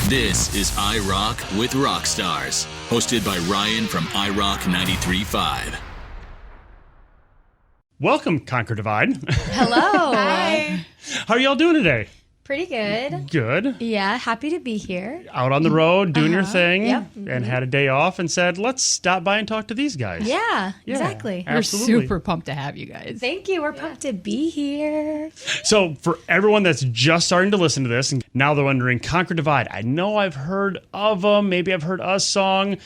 This is I Rock with Rockstars, hosted by Ryan from iRock 93.5. Welcome, Conquer Divide. Hello. Hi. How are y'all doing today? Pretty good. Good. Yeah, happy to be here. Out on the road, doing your thing, Yep. and had a day off and said, let's stop by and talk to these guys. Yeah, exactly. Absolutely. We're super pumped to have you guys. Thank you. We're pumped to be here. So for everyone that's just starting to listen to this, and now they're wondering, Conquer Divide, I know I've heard of them, maybe I've heard a song.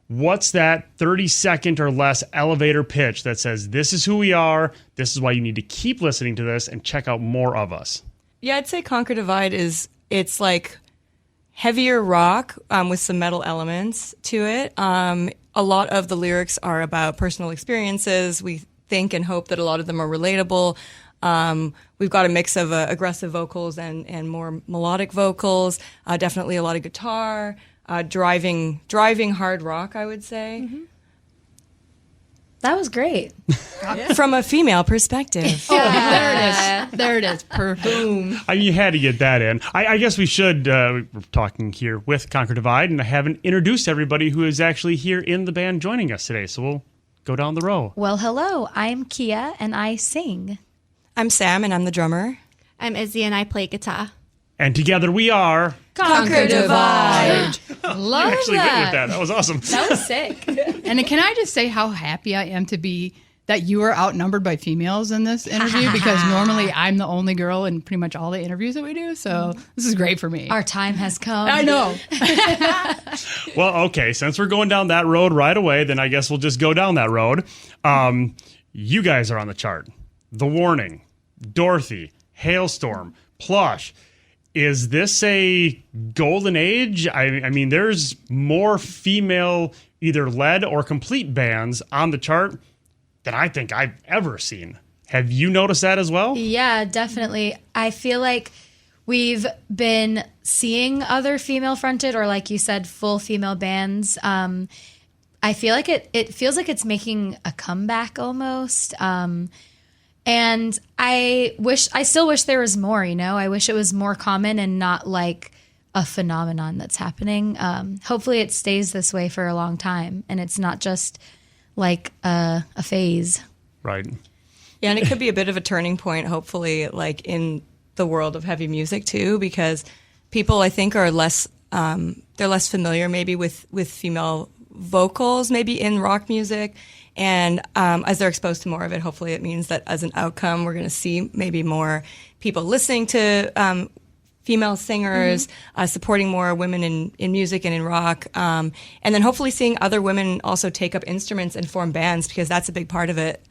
What's that 30-second or less elevator pitch that says, this is who we are, this is why you need to keep listening to this and check out more of us? Yeah, I'd say Conquer Divide it's like heavier rock with some metal elements to it. A lot of the lyrics are about personal experiences. We think and hope that a lot of them are relatable. We've got a mix of aggressive vocals and more melodic vocals. Definitely a lot of guitar. Driving hard rock, I would say. Mm-hmm. That was great. From a female perspective. There it is. Perfect. Boom. You had to get that in. I guess we should, we're talking here with Conquer Divide, and I haven't introduced everybody who is actually here in the band joining us today, so we'll go down the row. Well, hello. I'm Kia, and I sing. I'm Sam, and I'm the drummer. I'm Izzy, and I play guitar. And together we are... Conquer Divide. Love I actually went with that. that. That was awesome. That was sick. And can I just say how happy I am to be that you are outnumbered by females in this interview, because normally I'm the only girl in pretty much all the interviews that we do. So this is great for me. Our time has come. I know. Well, okay, since we're going down that road right away, then I guess we'll just go down that road. You guys are on the chart. The Warning, Dorothy, Hailstorm, Plush. Is this a golden age? I mean, there's more female either led or complete bands on the chart than I think I've ever seen. Have you noticed that as well? Yeah, definitely. I feel like we've been seeing other female-fronted or, like you said, full female bands. I feel like it feels like it's making a comeback almost. And I still wish there was more, you know? I wish it was more common and not like a phenomenon that's happening. Hopefully it stays this way for a long time and it's not just like a phase. Right. Yeah, and it could be a bit of a turning point, hopefully, like in the world of heavy music too, because people I think are less familiar maybe with female vocals, maybe in rock music. And as they're exposed to more of it, hopefully it means that as an outcome, we're going to see maybe more people listening to female singers, supporting more women in music and in rock. And then hopefully seeing other women also take up instruments and form bands, because that's a big part of it.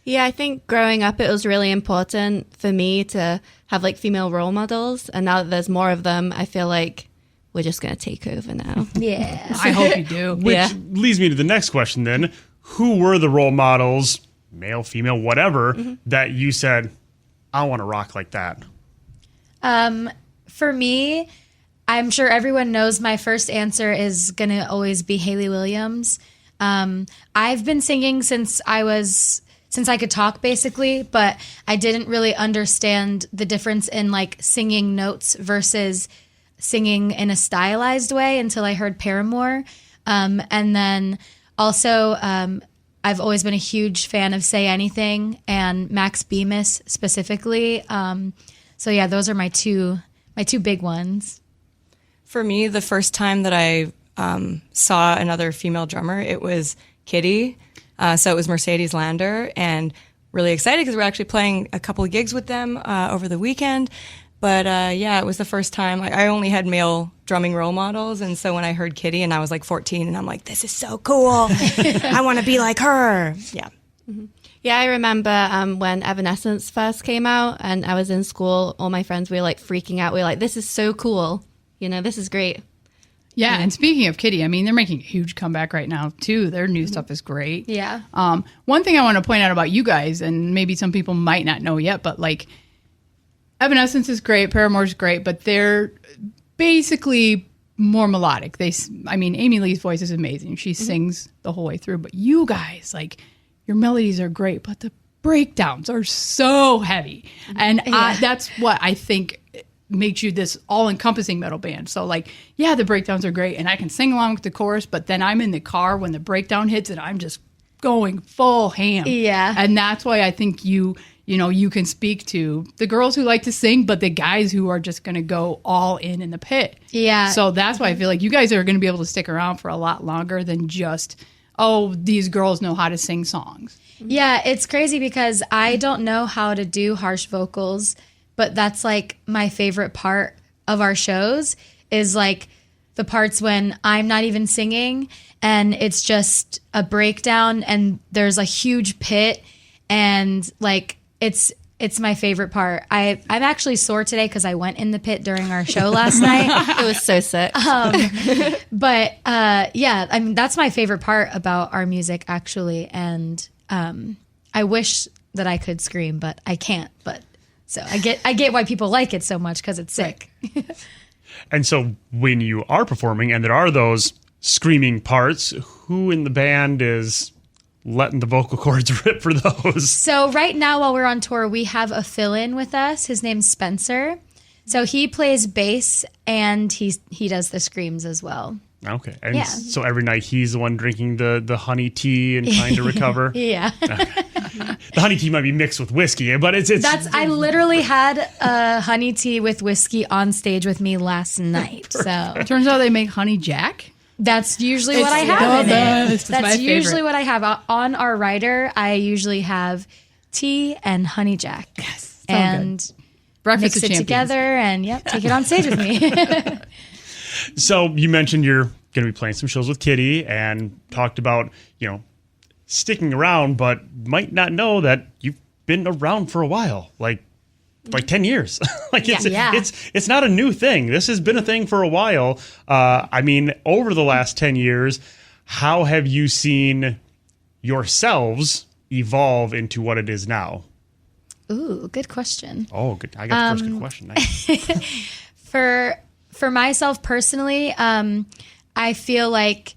Yeah, I think growing up, it was really important for me to have like female role models. And now that there's more of them, I feel like we're just going to take over now. Yeah. I hope you do. Which leads me to the next question then. Who were the role models, male, female, whatever, that you said, I want to rock like that? For me, I'm sure everyone knows my first answer is going to always be Hayley Williams. I've been singing since I could talk basically, but I didn't really understand the difference in like singing notes versus singing in a stylized way until I heard Paramore. And then also, I've always been a huge fan of Say Anything and Max Bemis specifically. So yeah, those are my two big ones. For me, the first time that I saw another female drummer, it was Kitty. So it was Mercedes Lander, and really excited because we're actually playing a couple of gigs with them over the weekend. But yeah, it was the first time. I only had male drumming role models, and so when I heard Kitty, and I was like 14, and I'm like, this is so cool. I want to be like her. Yeah. Mm-hmm. Yeah, I remember when Evanescence first came out, and I was in school. All my friends were like freaking out. We were like, this is so cool. You know, this is great. Yeah, and speaking of Kitty, I mean, they're making a huge comeback right now, too. Their new stuff is great. Yeah. One thing I want to point out about you guys, and maybe some people might not know yet, but like, Evanescence is great, Paramore's great, but they're basically more melodic. Amy Lee's voice is amazing. She sings the whole way through, but you guys, like, your melodies are great, but the breakdowns are so heavy. And that's what I think makes you this all-encompassing metal band. So like, yeah, the breakdowns are great and I can sing along with the chorus, but then I'm in the car when the breakdown hits and I'm just going full ham. Yeah. And that's why I think you can speak to the girls who like to sing, but the guys who are just going to go all in the pit. Yeah. So that's why I feel like you guys are going to be able to stick around for a lot longer than just, oh, these girls know how to sing songs. Yeah, it's crazy because I don't know how to do harsh vocals, but that's like my favorite part of our shows is like the parts when I'm not even singing and it's just a breakdown and there's a huge pit and like it's my favorite part. I'm actually sore today because I went in the pit during our show last night. It was so sick. But yeah, I mean that's my favorite part about our music actually, and I wish that I could scream, but I can't. But so I get why people like it so much because it's sick. And so when you are performing and there are those screaming parts, who in the band is letting the vocal cords rip for those? So right now while we're on tour, we have a fill-in with us. His name's Spencer. So he plays bass and he does the screams as well. Okay. And Yeah. so every night he's the one drinking the honey tea and trying to recover? Yeah. The honey tea might be mixed with whiskey, but it's I literally had a honey tea with whiskey on stage with me last night. So Turns out they make honey jack. that's usually what I It's have the in best. it. It's my That's favorite. usually what I have. On our rider, I usually have tea and honey jack. Yes. And Breakfast mix of it Champions. together and take it on stage with me. So you mentioned you're going to be playing some shows with Kitty and talked about, sticking around, but might not know that you've been around for a while, like 10 years. It's not a new thing. This has been a thing for a while. I mean, over the last 10 years, how have you seen yourselves evolve into what it is now? Ooh, good question. Oh, good. I got the first good question. Nice. For myself personally, I feel like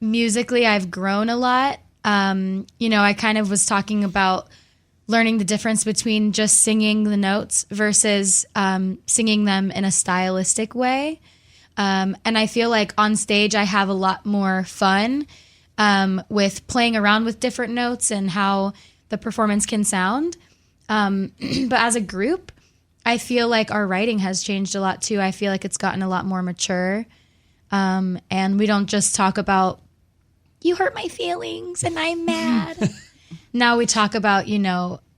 musically I've grown a lot. I kind of was talking about learning the difference between just singing the notes versus singing them in a stylistic way. And I feel like on stage I have a lot more fun with playing around with different notes and how the performance can sound. But as a group, I feel like our writing has changed a lot too. I feel like it's gotten a lot more mature. And we don't just talk about, you hurt my feelings and I'm mad. Now we talk about,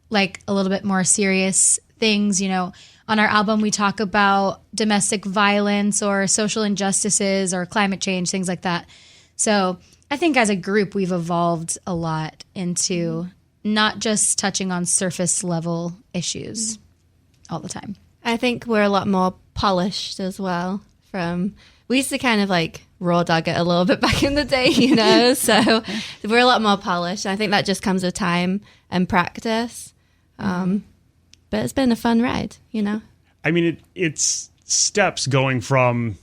like a little bit more serious things. On our album, we talk about domestic violence or social injustices or climate change, things like that. So I think as a group, we've evolved a lot into not just touching on surface level issues all the time. I think we're a lot more polished as well. We used to kind of like raw dog it a little bit back in the day, so we're a lot more polished. I think that just comes with time and practice. But it's been a fun ride, I mean, it's steps going from,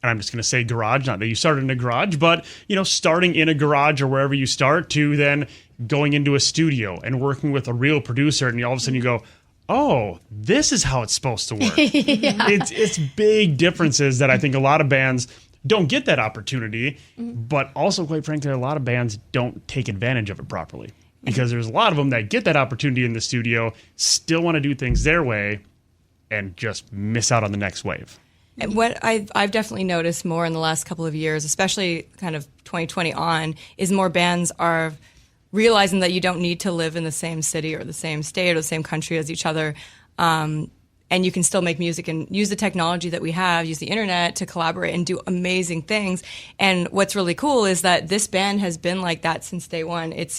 and I'm just going to say garage, not that you started in a garage, but, starting in a garage or wherever you start to then going into a studio and working with a real producer. And all of a sudden you go, oh, this is how it's supposed to work. It's big differences that I think a lot of bands don't get that opportunity, but also, quite frankly, a lot of bands don't take advantage of it properly because there's a lot of them that get that opportunity in the studio, still want to do things their way, and just miss out on the next wave. And what I've definitely noticed more in the last couple of years, especially kind of 2020 on, is more bands are realizing that you don't need to live in the same city or the same state or the same country as each other. And you can still make music and use the technology that we have, use the internet to collaborate and do amazing things. And what's really cool is that this band has been like that since day one. It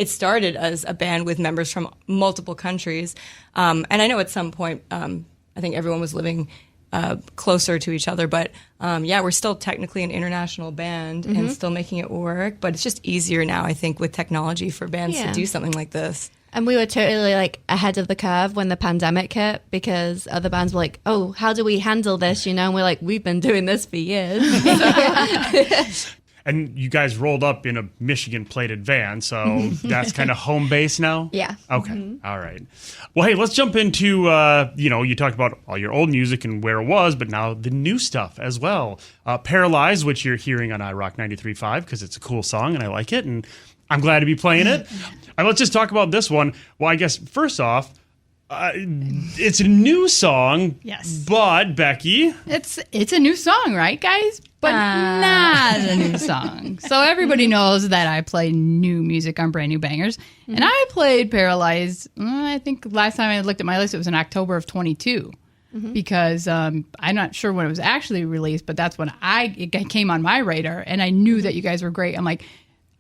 started as a band with members from multiple countries. And I know at some point, I think everyone was living closer to each other, but we're still technically an international band and still making it work. But it's just easier now, I think, with technology for bands to do something like this. And we were totally like ahead of the curve when the pandemic hit because other bands were like, oh, how do we handle this? And we're like, we've been doing this for years. And you guys rolled up in a Michigan plated van, so that's kind of home base now? Yeah. Okay. All right. Well, hey, let's jump into, you talked about all your old music and where it was, but now the new stuff as well. Paralyzed, which you're hearing on iRock 93.5 because it's a cool song and I like it, and I'm glad to be playing it. And let's just talk about this one. Well, I guess first off, it's a new song. Yes. But, Becky... It's a new song, right, guys? But not a new song. So everybody knows that I play new music on Brand New Bangers. And I played Paralyzed, I think last time I looked at my list, it was in October of 22. Because I'm not sure when it was actually released, but that's when it came on my radar. And I knew that you guys were great. I'm like,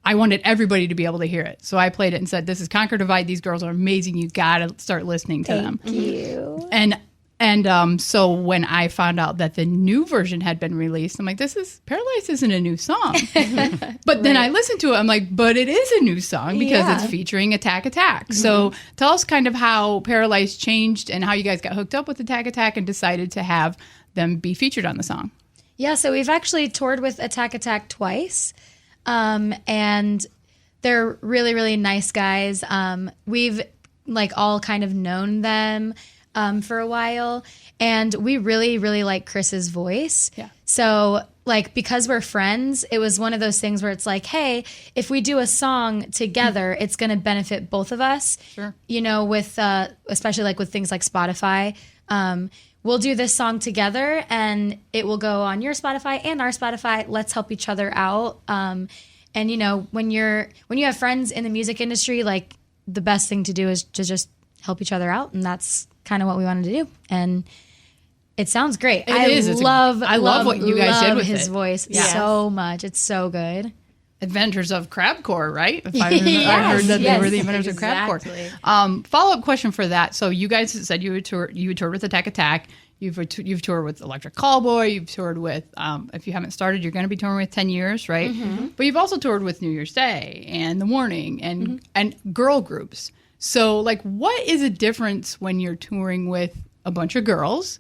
I wanted everybody to be able to hear it. So I played it and said, this is Conquer Divide. These girls are amazing. You got to start listening to them. Thank you. And so when I found out that the new version had been released, I'm like, Paralyzed isn't a new song. But then I listened to it. I'm like, but it is a new song because it's featuring Attack Attack. So tell us kind of how Paralyzed changed and how you guys got hooked up with Attack Attack and decided to have them be featured on the song. Yeah, so we've actually toured with Attack Attack twice. And they're really, really nice guys. We've all kind of known them for a while, and we really, really like Chris's voice. Yeah. So because we're friends, it was one of those things where it's like, hey, if we do a song together, it's going to benefit both of us. Sure. With especially with things like Spotify. We'll do this song together and it will go on your Spotify and our Spotify. Let's help each other out. And when you have friends in the music industry, the best thing to do is to just help each other out. And that's kind of what we wanted to do. And it sounds great. I love what you guys did with his voice so much. It's so good. Inventors of Crabcore, right? If I heard that they were the inventors of Crabcore. Follow-up question for that. So you guys said you would tour with Attack Attack. You've toured with Electric Callboy. You've toured with, if you haven't started, you're going to be touring with 10 Years, right? But you've also toured with New Year's Day and The Warning and girl groups. So what is the difference when you're touring with a bunch of girls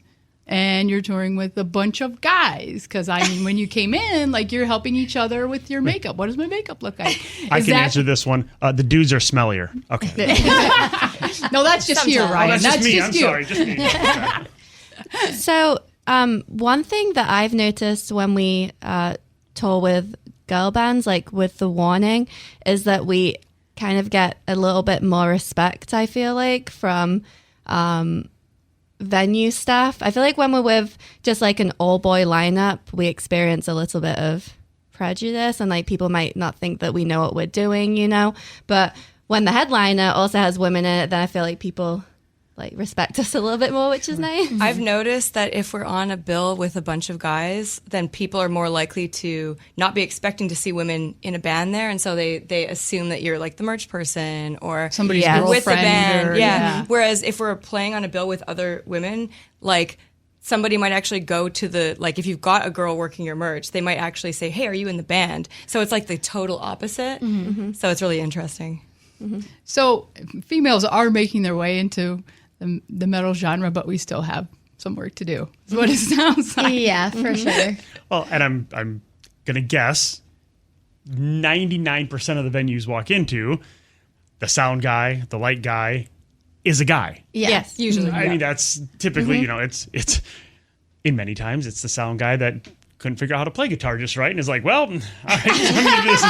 and you're touring with a bunch of guys? Because, when you came in, you're helping each other with your makeup. What does my makeup look like? I can answer this one. The dudes are smellier. Okay. No, that's just here, Ryan. Oh, that's me. I'm you. sorry. Just me. So one thing that I've noticed when we tour with girl bands, with The Warning, is that we kind of get a little bit more respect, I feel from venue staff. I feel when we're with just an all-boy lineup, we experience a little bit of prejudice and people might not think that we know what we're doing, But when the headliner also has women in it, then I feel people respect us a little bit more, which is nice. I've noticed that if we're on a bill with a bunch of guys, then people are more likely to not be expecting to see women in a band there, and so they assume that you're the merch person or somebody's with the girlfriend. band. Whereas if we're playing on a bill with other women, somebody might actually go to the, if you've got a girl working your merch, they might actually say, hey, are you in the band? So it's the total opposite. So it's really interesting. So females are making their way into the metal genre, but we still have some work to do, is what it sounds like. Yeah, for sure. Well, and I'm going to guess 99% of the venues walk into, the sound guy, the light guy, is a guy. Yeah. Yes, usually. I mean, that's typically, it's in many times, it's the sound guy that couldn't figure out how to play guitar just right and is well, all right, let me do this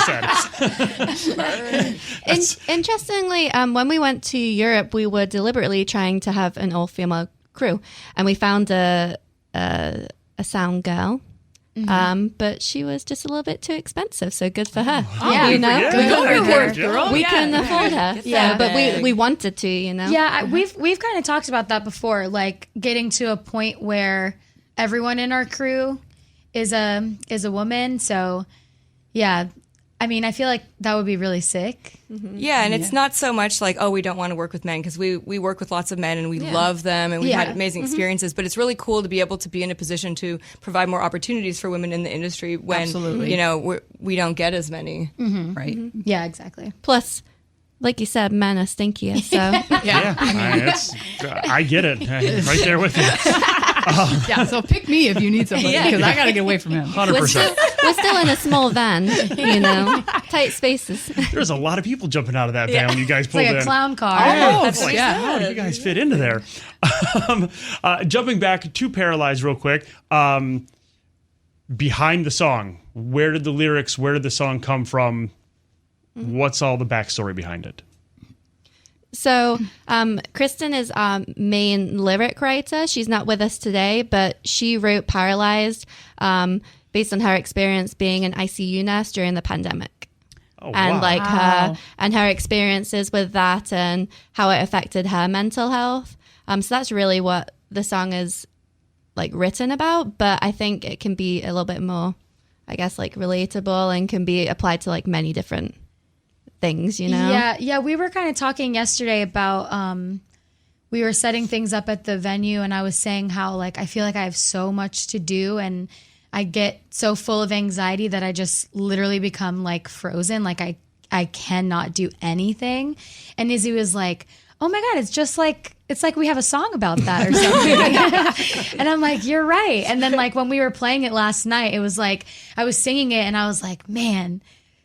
instead. Interestingly, when we went to Europe, we were deliberately trying to have an all-female crew, and we found a sound girl. But she was just a little bit too expensive, so good for her. We can afford her. But we wanted to, Yeah, we've kind of talked about that before, getting to a point where everyone in our crew is a woman. So, yeah, I feel that would be really sick. Yeah, and it's not so much we don't want to work with men, because we work with lots of men and we love them and we've had amazing experiences, but it's really cool to be able to be in a position to provide more opportunities for women in the industry when, we don't get as many. Right. Yeah, exactly. Plus, like you said, men are stinkier, so. I get it. I'm right there with you. So pick me if you need somebody, because I got to get away from him. 100%. we're still in a small van, tight spaces. There's a lot of people jumping out of that van when you guys It's pulled like in. a clown car. That's what he yeah. How do said. you guys fit into there? Jumping back to Paralyzed real quick. Behind the song, where did the song come from? What's all the backstory behind it? So, Kristen is our main lyric writer. She's not with us today, but she wrote Paralyzed based on her experience being an ICU nurse during the pandemic. Oh, And wow. her experiences with that and how it affected her mental health. So that's really what the song is like written about, but I think it can be a little bit more, I guess, like relatable and can be applied to like many different things, Yeah, we were kind of talking yesterday about we were setting things up at the venue, and I was saying how like I feel like I have so much to do and I get so full of anxiety that I just literally become like frozen, like I cannot do anything. And Izzy was like, "Oh my God, it's like we have a song about that or something." And I'm like, "You're right." And then like when we were playing it last night, it was like I was singing it and I was like, "Man,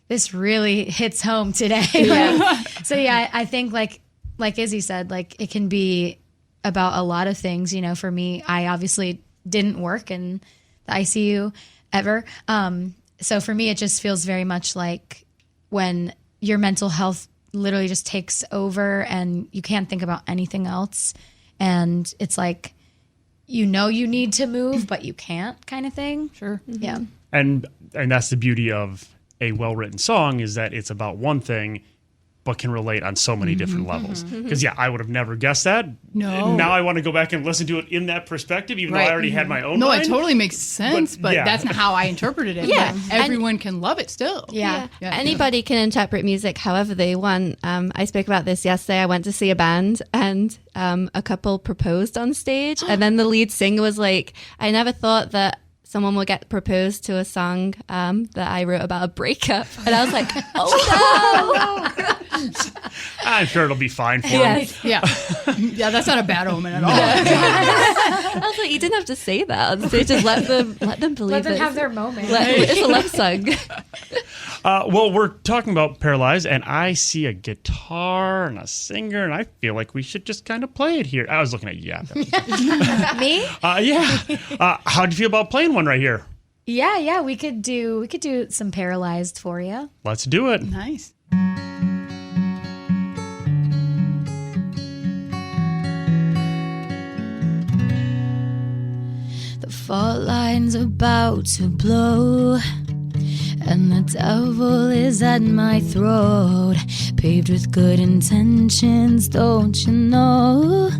this really hits home today." So yeah, I think like Izzy said, like it can be about a lot of things. For me, I obviously didn't work in the ICU ever. So for me, it just feels very much like when your mental health literally just takes over and you can't think about anything else. And it's like, you need to move, but you can't kind of thing. Sure. Yeah. And that's the beauty of a well-written song, is that it's about one thing but can relate on so many different levels. Because I would have never guessed that. No. Now I want to go back and listen to it in that perspective, even though I already had my own No, mind. it totally makes sense, but yeah. that's not how I interpreted it. Yeah. But everyone can love it still. Yeah. Anybody can interpret music however they want. I spoke about this yesterday. I went to see a band and a couple proposed on stage, and then the lead singer was like, "I never thought that someone will get proposed to a song that I wrote about a breakup." And I was like, "Oh no!" I'm sure it'll be fine for him. Yeah. Yeah, that's not a bad omen at all. I was like, "You didn't have to say that on stage. Just let them believe Let them it. have their moment. It's a love song." Well, we're talking about Paralyzed, and I see a guitar and a singer, and I feel like we should just kind of play it here. I was looking at you. Yeah. Me? How'd you feel about playing one right here? Yeah, we could do some Paralyzed for you. Let's do it. Nice. The fault line's about to blow, and the devil is at my throat, paved with good intentions, don't you know?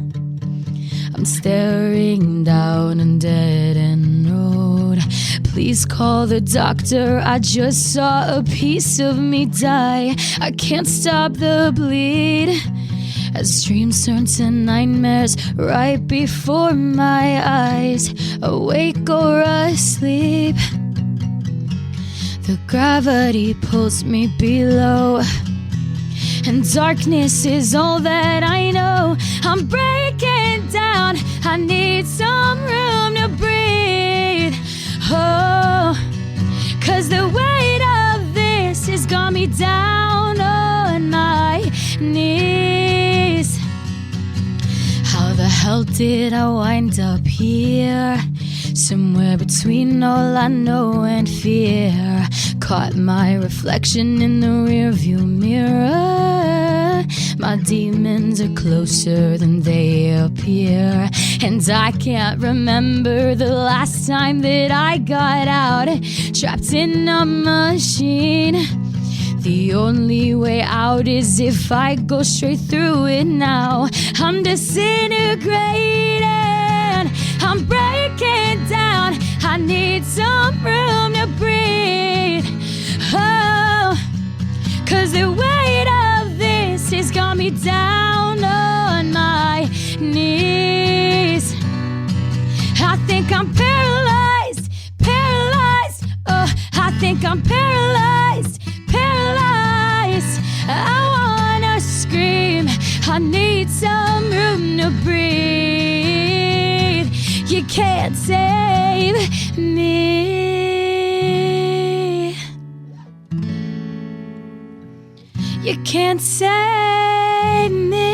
I'm staring down a dead-end road. Please call the doctor, I just saw a piece of me die. I can't stop the bleed as dreams turn to nightmares right before my eyes, awake or asleep. The gravity pulls me below, and darkness is all that I know. I'm breaking down, I need some room to breathe. Oh, 'cause the weight of this has got me down on my knees. How the hell did I wind up here? Somewhere between all I know and fear. Caught my reflection in the rearview mirror. My demons are closer than they appear, and I can't remember the last time that I got out, trapped in a machine. The only way out is if I go straight through it now. I'm disintegrating, I'm breaking down, I need some room to breathe. Oh, 'cause the weight of this has got me down on my knees. I think I'm paralyzed, paralyzed. Oh, I think I'm paralyzed, paralyzed. I wanna scream, I need some room to breathe. You can't save me. You can't save me.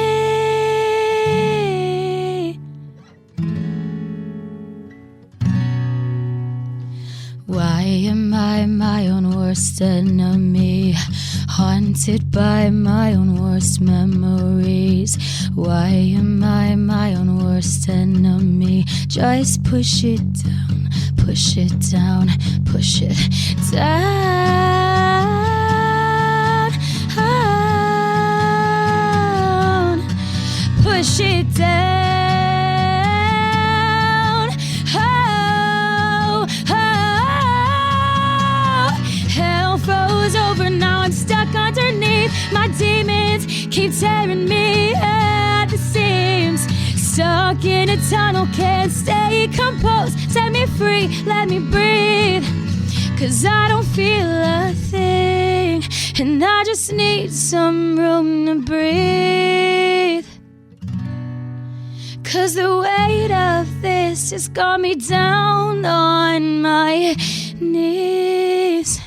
Why am I my own worst enemy? Haunted by my own worst memories. Why am I my own worst enemy? Just push it down, push it down, push it down. Push it down. Oh, oh. Hell froze over, now I'm stuck underneath. My demons keep tearing me at the seams. Stuck in a tunnel, can't stay composed. Set me free, let me breathe. 'Cause I don't feel a thing, and I just need some room to breathe. 'Cause the weight of this has got me down on my knees.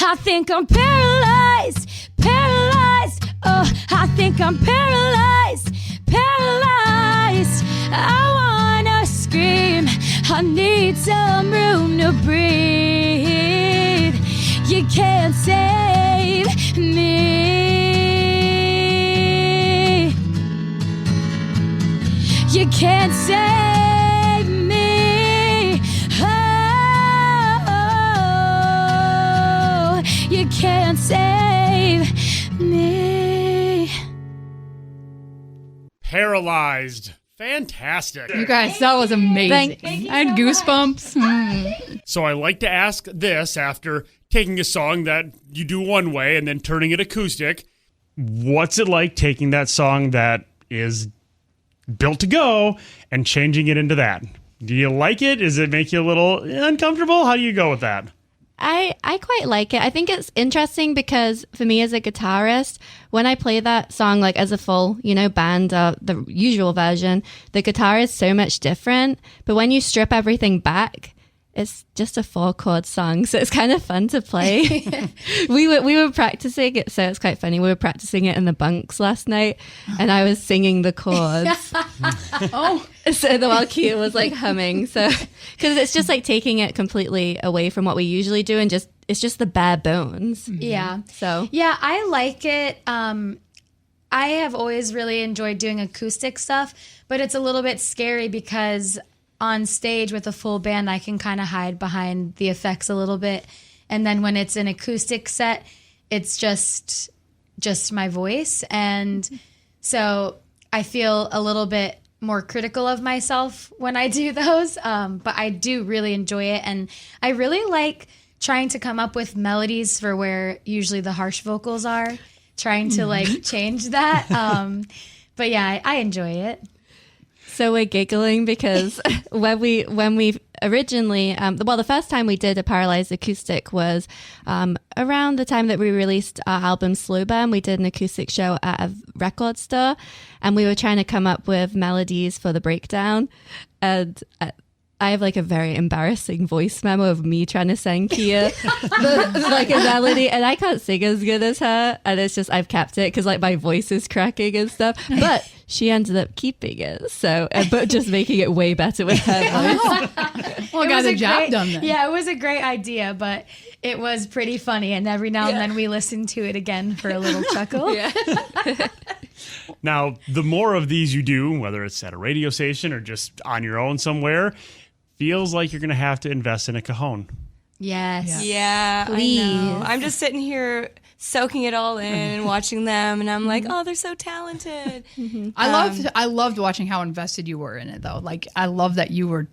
I think I'm paralyzed, paralyzed. Oh, I think I'm paralyzed, paralyzed. I wanna scream, I need some room to breathe. You can't save me. You can't save me. Oh, you can't save me. Paralyzed. Fantastic. You guys, that was amazing. Thank I had goosebumps. So I like to ask this after taking a song that you do one way and then turning it acoustic. What's it like taking that song that is built to go and changing it into that? Do you like it? Does it make you a little uncomfortable? How do you go with that? I quite like it. I think it's interesting because for me as a guitarist, when I play that song like as a full, band, the usual version, the guitar is so much different. But when you strip everything back, it's just a 4-chord song, so it's kind of fun to play. we were practicing it, so it's quite funny. We were practicing it in the bunks last night, and I was singing the chords. Oh, So the while Kia was like humming, so because it's just like taking it completely away from what we usually do, and it's just the bare bones. Yeah. So Yeah, I like it. I have always really enjoyed doing acoustic stuff, but it's a little bit scary because on stage with a full band, I can kind of hide behind the effects a little bit. And then when it's an acoustic set, it's just my voice. And so I feel a little bit more critical of myself when I do those. But I do really enjoy it. And I really like trying to come up with melodies for where usually the harsh vocals are, trying to like change that. But yeah, I enjoy it. So we're giggling because when we originally, the first time we did a Paralyzed acoustic was around the time that we released our album Slow Burn. We did an acoustic show at a record store, and we were trying to come up with melodies for the breakdown. And I have like a very embarrassing voice memo of me trying to sing Kia like a melody, and I can't sing as good as her, and it's just I've kept it because like my voice is cracking and stuff, but she ended up keeping it, so but just making it way better with her voice. well, got the job done then. Yeah, it was a great idea, but it was pretty funny, and every now and then we listened to it again for a little chuckle. Yeah. Now, the more of these you do, whether it's at a radio station or just on your own somewhere, feels like you're going to have to invest in a cajon. Yes. Yeah, Please. I know. I'm just sitting here soaking it all in, watching them, and I'm like, oh, they're so talented. I loved watching how invested you were in it, though. Like, I love that you were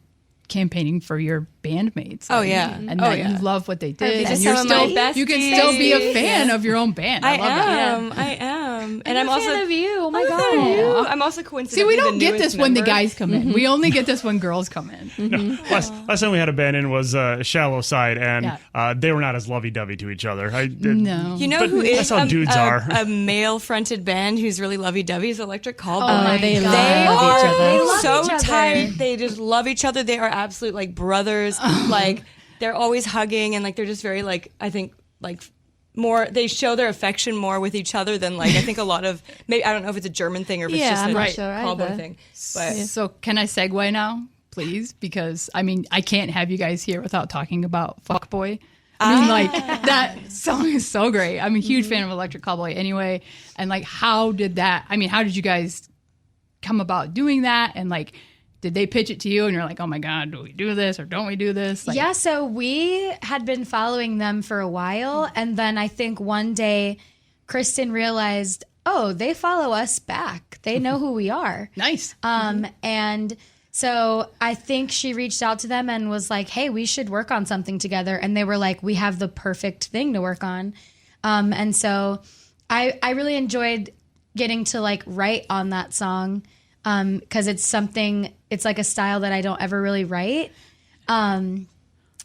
campaigning for your bandmates. Oh, like, yeah. and Oh, that yeah. you love what they did, These and are you're some of my still you can still be a fan besties. of your own band. I love that. I am. And I'm I'm a fan also of you. Oh my I'm a god. fan of you. I'm also coincidentally See, we don't the get this newest when the member. guys come in. We only get this when girls come in. No, last time we had a band in was Shallow Side, and Yeah. they were not as lovey-dovey to each other. No. You know But who that's is how dudes are. a male-fronted band who's really lovey-dovey is Electric Callboy. Oh, they God. love They each are other. love so each other. tight. They just love each other. They are absolute like brothers. Like they're always hugging and like they're just very like I think like more, they show their affection more with each other than like, I think a lot of, maybe, I don't know if it's a German thing or if Yeah, it's I'm not just a sure cowboy either. thing. But So can I segue now, please? Because I mean, I can't have you guys here without talking about Fuckboy. I mean, like that song is so great. I'm a huge fan of Electric Cowboy anyway. And like, how did you guys come about doing that? And like, did they pitch it to you and you're like, oh my God, do we do this or don't we do this? Like, Yeah, so we had been following them for a while. And then I think one day Kristen realized, oh, they follow us back. They know who we are. nice. And so I think she reached out to them and was like, hey, we should work on something together. And they were like, we have the perfect thing to work on. And so I really enjoyed getting to like write on that song because it's like a style that I don't ever really write.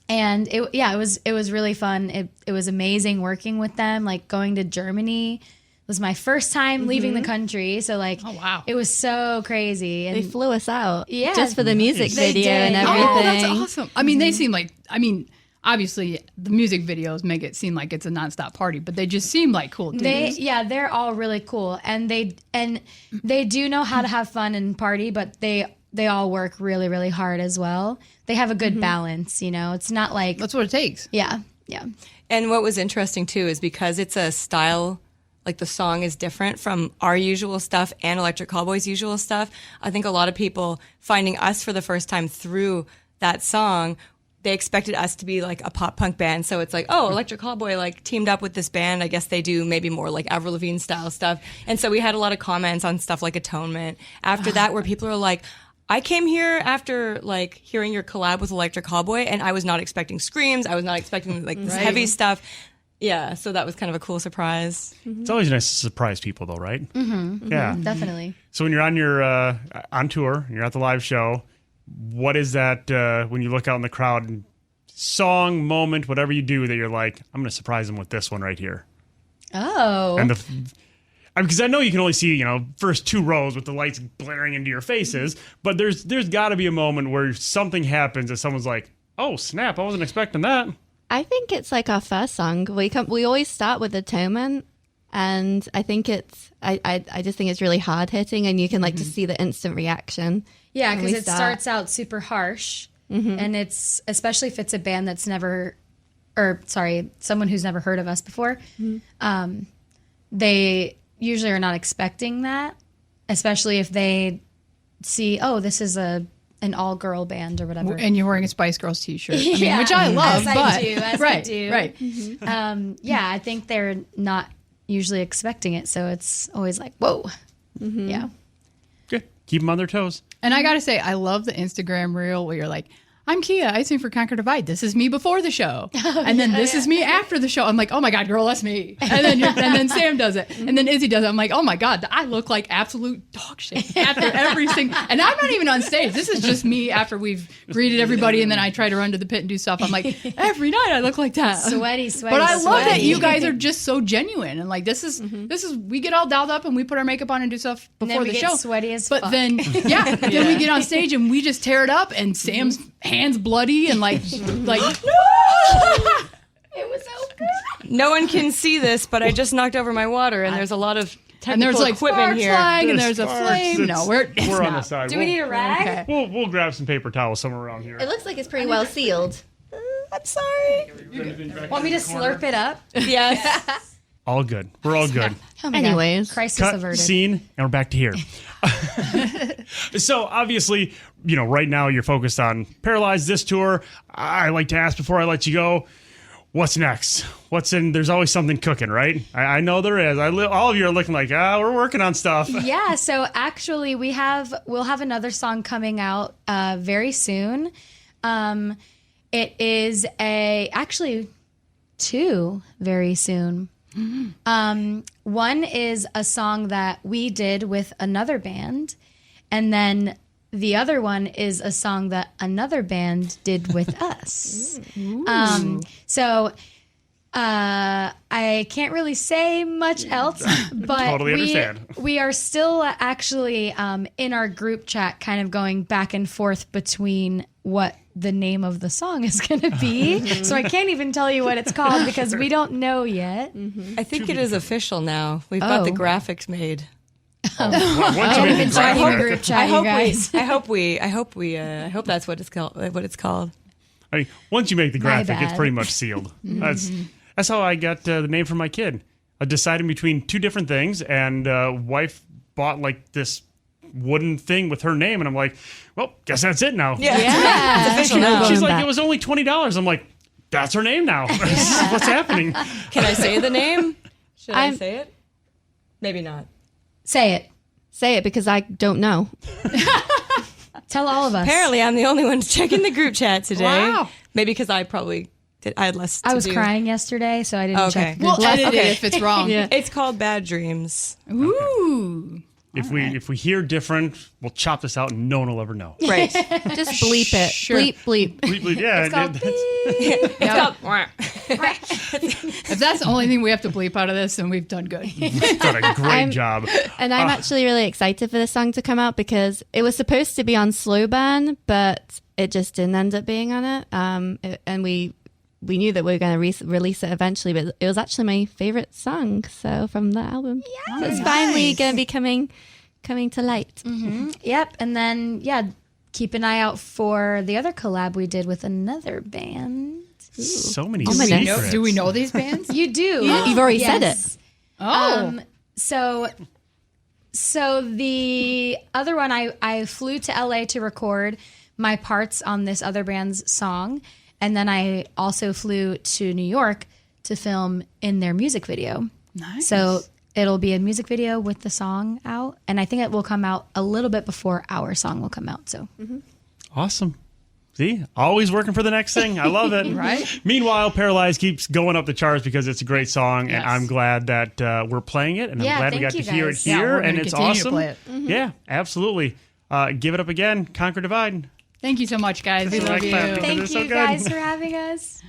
And it was really fun. It was amazing working with them, like going to Germany. Was my first time leaving the country, so like, Oh, wow. it was so crazy. And They flew us out. Yeah. Just for the music They video did. and Oh, everything. Oh, that's awesome. I mean, they seem like, obviously the music videos make it seem like it's a nonstop party, but they just seem like cool dudes. they're all really cool, and they do know how to have fun and party, but they all work really, really hard as well. They have a good balance, you know. It's not like That's what it takes. yeah. And what was interesting too is because it's a style, like the song is different from our usual stuff and Electric Cowboy's usual stuff. I think a lot of people finding us for the first time through that song, they expected us to be like a pop punk band. So it's like, oh, Electric Cowboy like teamed up with this band. I guess they do maybe more like Avril Lavigne style stuff. And so we had a lot of comments on stuff like Atonement after that, where people are like, I came here after like hearing your collab with Electric Cowboy, and I was not expecting screams. I was not expecting like this heavy stuff. Yeah, so that was kind of a cool surprise. It's always nice to surprise people, though, right? Mm-hmm. Yeah, Definitely. So when you're on your on tour, you're at the live show. What is that when you look out in the crowd? And song, moment, whatever you do, that you're like, I'm going to surprise them with this one right here. Oh. And because I know you can only see, first two rows with the lights blaring into your faces, but there's got to be a moment where something happens and someone's like, "Oh snap! I wasn't expecting that." I think it's like our first song. We always start with Atonement, and I think I just think it's really hard hitting, and you can like just see the instant reaction. Yeah, when because we it start. starts out super harsh, and it's especially if it's a band that's someone who's never heard of us before. They usually are not expecting that, especially if they see, oh, this is an all-girl band or whatever. And you're wearing a Spice Girls t-shirt. I mean, Yeah, which I love, as but I do, as I right, do. right. Yeah, I think they're not usually expecting it, so it's always like, whoa. Yeah. Good. Keep them on their toes. And I gotta say, I love the Instagram reel where you're like, I'm Kia, I sing for Conquer Divide. This is me before the show. And then this is me after the show. I'm like, oh my God, girl, that's me. And then Sam does it. And then Izzy does it. I'm like, oh my God, I look like absolute dog shit after every single. And I'm not even on stage. This is just me after we've greeted everybody. And then I try to run to the pit and do stuff. I'm like, every night I look like that. Sweaty. But I love that sweaty. you guys are just so genuine. And like, this is, we get all dialed up and we put our makeup on and do stuff before we the get show. sweaty as But fuck. then, then we get on stage and we just tear it up and Sam's hands bloody and like It was so good. No one can see this, but I just knocked over my water, and there's a lot of and there's technical like equipment sparks here. flying and There's there's a sparks. flame. No, it's We're on the not. side. Do we need a rag? We'll grab some paper towels somewhere around here. It looks like it's pretty well sealed. I'm sorry. Want me to slurp it up? Yes. All good. We're all good. Oh my God. Anyways. Crisis Cut averted. scene, and we're back to here. So obviously, right now you're focused on Paralyzed, this tour. I like to ask before I let you go, what's next? What's in? There's always something cooking, right? I know there is. All of you are looking like, we're working on stuff. Yeah, so actually we'll have another song coming out very soon. It is actually two very soon. One is a song that we did with another band, and then the other one is a song that another band did with us. So I can't really say much else, but Totally understand. we are still actually in our group chat kind of going back and forth between what the name of the song is going to be. So I can't even tell you what it's called because we don't know yet. I think it is official now. We've got the graphics made. Once you We've make been the talking in graphic- group chat, you guys. I hope that's what it's called. What it's called. I mean, once you make the My graphic, it's bad. pretty much sealed. That's how I got the name for my kid. I decided between two different things, and wife bought like this wooden thing with her name, and I'm like, well, guess that's it now. It's official now. She's like, back. it was only $20. I'm like, that's her name now. This is what's happening. Can I say the name? Should I I'm- say it? Maybe not. Say it. Say it because I don't know. Tell all of us. Apparently, I'm the only one checking the group chat today. Wow. Maybe because I had less to I was do. crying yesterday, so I didn't Okay. check. the We'll group chat. edit it if it's wrong. Yeah. It's called Bad Dreams. Ooh. If we hear different, we'll chop this out, and no one will ever know. Right. Just bleep it. Sure. Bleep, bleep. Yeah, It's called. If that's the only thing we have to bleep out of this, then we've done good. it's done a great job. And I'm actually really excited for this song to come out because it was supposed to be on Slow Burn, but it just didn't end up being on it. And we knew that we were going to release it eventually, but it was actually my favorite song. So from the album, so it's finally going to be coming to light. Yep. And then, keep an eye out for the other collab we did with another band. So many my secrets. Do we know these bands? You do. You've already said Yes. it. Oh. So the other one, I flew to LA to record my parts on this other band's song. And then I also flew to New York to film in their music video. Nice. So it'll be a music video with the song out. And I think it will come out a little bit before our song will come out. So Awesome. See, always working for the next thing. I love it. Right. Meanwhile, Paralyzed keeps going up the charts because it's a great song, Yes. and I'm glad that we're playing it, and I'm Yeah, glad we thank got to you hear it guys. Yeah, here, we're and gonna it's continue to awesome. play it. Yeah, absolutely. Give it up again. Conquer Divide. Thank you so much, guys. We Just love like you. that. thank it's you so good. guys for having us.